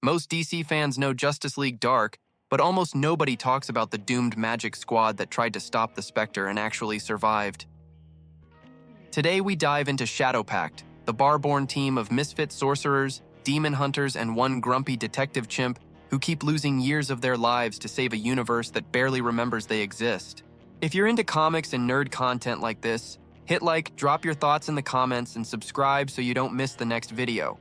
Most DC fans know Justice League Dark, but almost nobody talks about the doomed magic squad that tried to stop the Spectre and actually survived. Today we dive into Shadowpact, the bar-born team of misfit sorcerers, demon hunters, and one grumpy detective chimp who keep losing years of their lives to save a universe that barely remembers they exist. If you're into comics and nerd content like this, hit like, drop your thoughts in the comments, and subscribe so you don't miss the next video.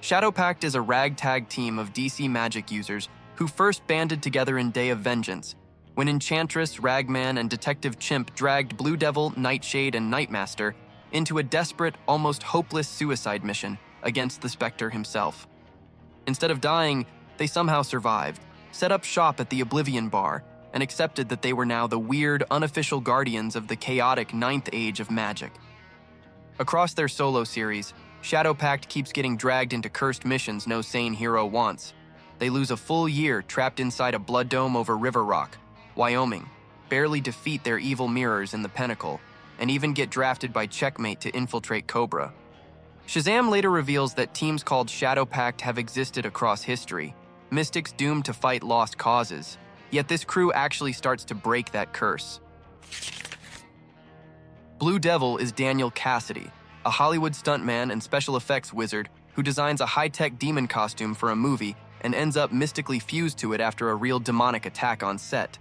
Shadowpact is a ragtag team of DC magic users who first banded together in Day of Vengeance, when Enchantress, Ragman, and Detective Chimp dragged Blue Devil, Nightshade, and Nightmaster into a desperate, almost hopeless suicide mission against the Spectre himself. Instead of dying, they somehow survived, set up shop at the Oblivion Bar, and accepted that they were now the weird, unofficial guardians of the chaotic Ninth Age of magic. Across their solo series, Shadowpact keeps getting dragged into cursed missions no sane hero wants. They lose a full year trapped inside a blood dome over River Rock, Wyoming, barely defeat their evil mirrors in the Pinnacle, and even get drafted by Checkmate to infiltrate Cobra. Shazam later reveals that teams called Shadowpact have existed across history, mystics doomed to fight lost causes, yet this crew actually starts to break that curse. Blue Devil is Daniel Cassidy, a Hollywood stuntman and special effects wizard who designs a high-tech demon costume for a movie and ends up mystically fused to it after a real demonic attack on set.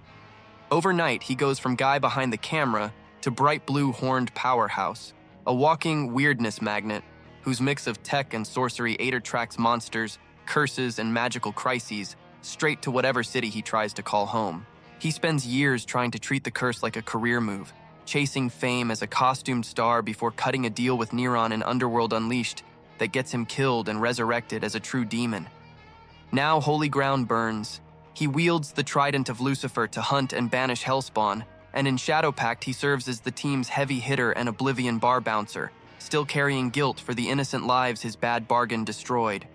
Overnight, he goes from guy behind the camera to bright blue horned powerhouse, a walking weirdness magnet whose mix of tech and sorcery attracts monsters, curses, and magical crises straight to whatever city he tries to call home. He spends years trying to treat the curse like a career move, chasing fame as a costumed star before cutting a deal with Neron and Underworld Unleashed that gets him killed and resurrected as a true demon. Now holy ground burns. He wields the trident of Lucifer to hunt and banish Hellspawn, and in Shadowpact he serves as the team's heavy hitter and Oblivion bar bouncer, still carrying guilt for the innocent lives his bad bargain destroyed.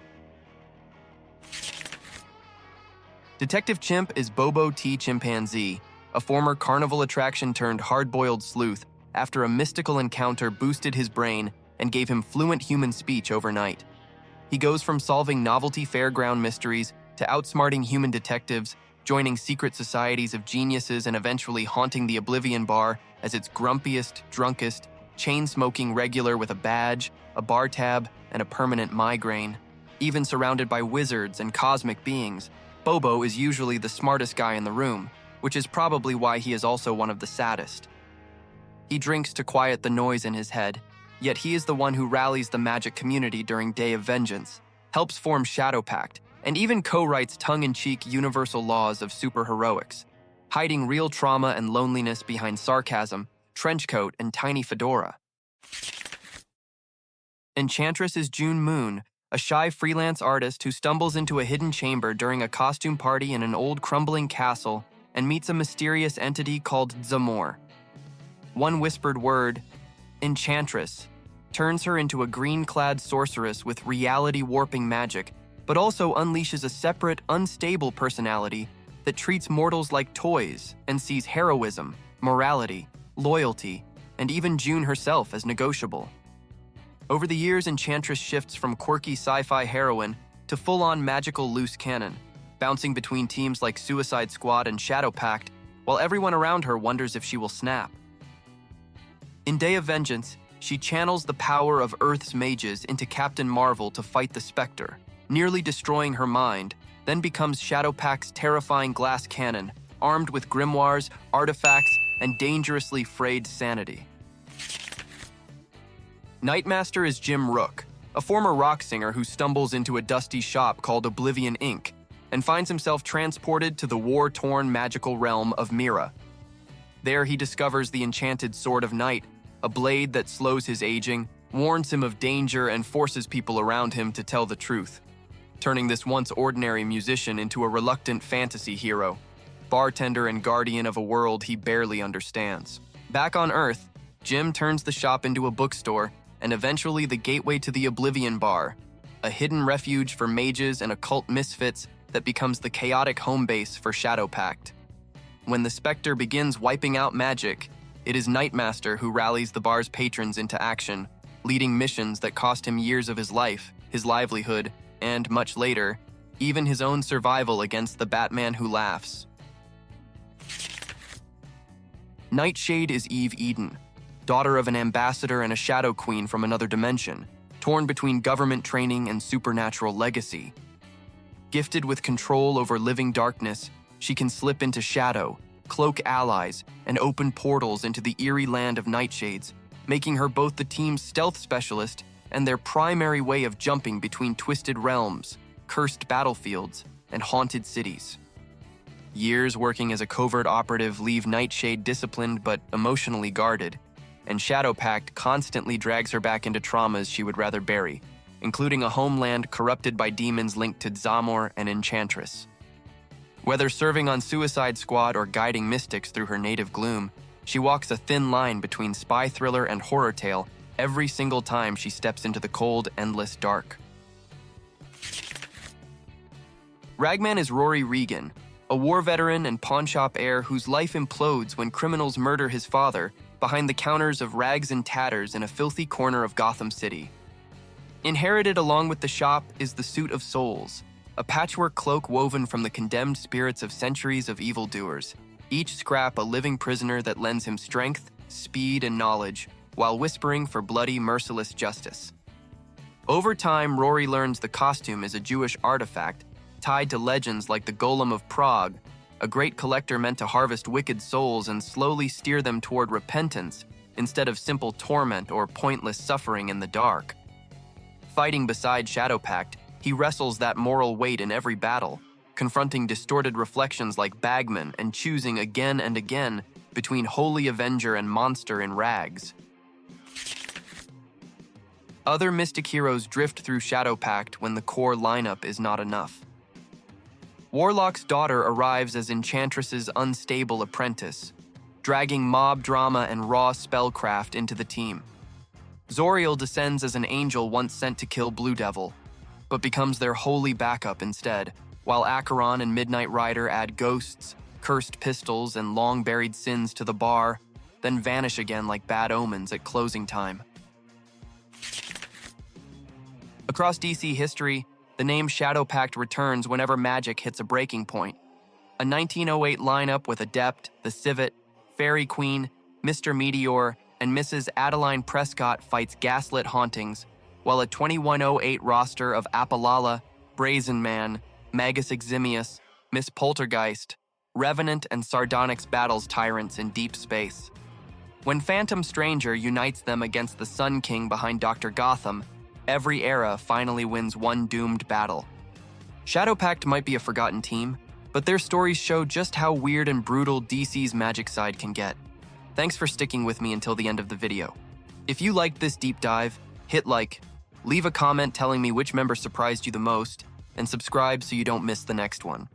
Detective Chimp is Bobo T. Chimpanzee, a former carnival attraction turned hard-boiled sleuth after a mystical encounter boosted his brain and gave him fluent human speech overnight. He goes from solving novelty fairground mysteries to outsmarting human detectives, joining secret societies of geniuses, and eventually haunting the Oblivion Bar as its grumpiest, drunkest, chain-smoking regular with a badge, a bar tab, and a permanent migraine. Even surrounded by wizards and cosmic beings, Bobo is usually the smartest guy in the room, which is probably why he is also one of the saddest. He drinks to quiet the noise in his head, yet he is the one who rallies the magic community during Day of Vengeance, helps form Shadowpact, and even co-writes tongue-in-cheek universal laws of superheroics, hiding real trauma and loneliness behind sarcasm, trenchcoat, and tiny fedora. Enchantress is June Moon, a shy freelance artist who stumbles into a hidden chamber during a costume party in an old crumbling castle and meets a mysterious entity called Zamor. One whispered word, Enchantress, turns her into a green-clad sorceress with reality-warping magic, but also unleashes a separate, unstable personality that treats mortals like toys and sees heroism, morality, loyalty, and even June herself as negotiable. Over the years, Enchantress shifts from quirky sci-fi heroine to full-on magical loose cannon, bouncing between teams like Suicide Squad and Shadowpact, while everyone around her wonders if she will snap. In Day of Vengeance, she channels the power of Earth's mages into Captain Marvel to fight the Spectre, nearly destroying her mind, then becomes Shadowpact's terrifying glass cannon, armed with grimoires, artifacts, and dangerously frayed sanity. Nightmaster is Jim Rook, a former rock singer who stumbles into a dusty shop called Oblivion Inc., and finds himself transported to the war-torn magical realm of Mira. There he discovers the enchanted Sword of Night, a blade that slows his aging, warns him of danger, and forces people around him to tell the truth, turning this once ordinary musician into a reluctant fantasy hero, bartender and guardian of a world he barely understands. Back on Earth, Jim turns the shop into a bookstore and eventually the gateway to the Oblivion Bar, a hidden refuge for mages and occult misfits that becomes the chaotic home base for Shadowpact. When the Spectre begins wiping out magic, it is Nightmaster who rallies the bar's patrons into action, leading missions that cost him years of his life, his livelihood, and much later, even his own survival against the Batman who laughs. Nightshade is Eve Eden, daughter of an ambassador and a shadow queen from another dimension, torn between government training and supernatural legacy. Gifted with control over living darkness, she can slip into shadow, cloak allies, and open portals into the eerie land of Nightshades, making her both the team's stealth specialist and their primary way of jumping between twisted realms, cursed battlefields, and haunted cities. Years working as a covert operative leave Nightshade disciplined but emotionally guarded, and Shadowpact constantly drags her back into traumas she would rather bury, including a homeland corrupted by demons linked to Zamor and Enchantress. Whether serving on Suicide Squad or guiding mystics through her native gloom, she walks a thin line between spy thriller and horror tale every single time she steps into the cold, endless dark. Ragman is Rory Regan, a war veteran and pawnshop heir whose life implodes when criminals murder his father behind the counters of rags and tatters in a filthy corner of Gotham City. Inherited along with the shop is the Suit of Souls, a patchwork cloak woven from the condemned spirits of centuries of evildoers, each scrap a living prisoner that lends him strength, speed, and knowledge, while whispering for bloody, merciless justice. Over time, Rory learns the costume is a Jewish artifact tied to legends like the Golem of Prague, a great collector meant to harvest wicked souls and slowly steer them toward repentance instead of simple torment or pointless suffering in the dark. Fighting beside Shadowpact, he wrestles that moral weight in every battle, confronting distorted reflections like Bagman and choosing again and again between holy avenger and monster in rags. Other mystic heroes drift through Shadowpact when the core lineup is not enough. Warlock's daughter arrives as Enchantress's unstable apprentice, dragging mob drama and raw spellcraft into the team. Zoriel descends as an angel once sent to kill Blue Devil, but becomes their holy backup instead, while Acheron and Midnight Rider add ghosts, cursed pistols, and long-buried sins to the bar, then vanish again like bad omens at closing time. Across DC history, the name Shadowpact returns whenever magic hits a breaking point. A 1908 lineup with Adept, the Civet, Fairy Queen, Mr. Meteor, and Mrs. Adeline Prescott fights gaslit hauntings, while a 2108 roster of Apolala, Brazen Man, Magus Eximius, Miss Poltergeist, Revenant, and Sardonyx battles tyrants in deep space. When Phantom Stranger unites them against the Sun King behind Dr. Gotham, every era finally wins one doomed battle. Shadowpact might be a forgotten team, but their stories show just how weird and brutal DC's magic side can get. Thanks for sticking with me until the end of the video. If you liked this deep dive, hit like, leave a comment telling me which member surprised you the most, and subscribe so you don't miss the next one.